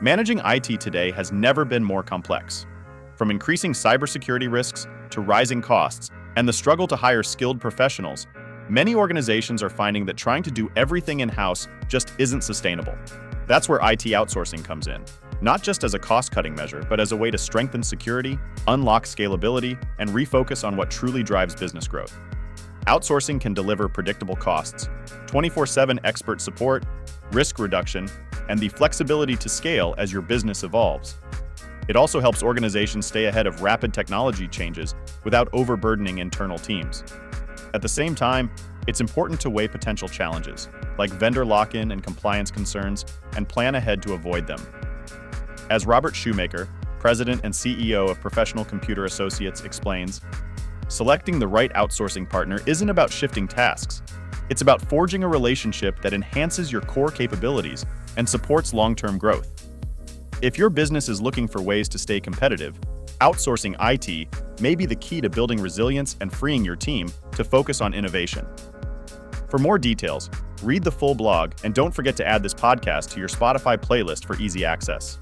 Managing IT today has never been more complex. From increasing cybersecurity risks to rising costs and the struggle to hire skilled professionals, many organizations are finding that trying to do everything in-house just isn't sustainable. That's where IT outsourcing comes in, not just as a cost-cutting measure, but as a way to strengthen security, unlock scalability, and refocus on what truly drives business growth. Outsourcing can deliver predictable costs, 24/7 expert support, risk reduction, and the flexibility to scale as your business evolves. It also helps organizations stay ahead of rapid technology changes without overburdening internal teams. At the same time, it's important to weigh potential challenges, like vendor lock-in and compliance concerns, and plan ahead to avoid them. As Robert Shoemaker, President and CEO of Professional Computer Associates, explains, selecting the right outsourcing partner isn't about shifting tasks. It's about forging a relationship that enhances your core capabilities and supports long-term growth. If your business is looking for ways to stay competitive, outsourcing IT may be the key to building resilience and freeing your team to focus on innovation. For more details, read the full blog and don't forget to add this podcast to your Spotify playlist for easy access.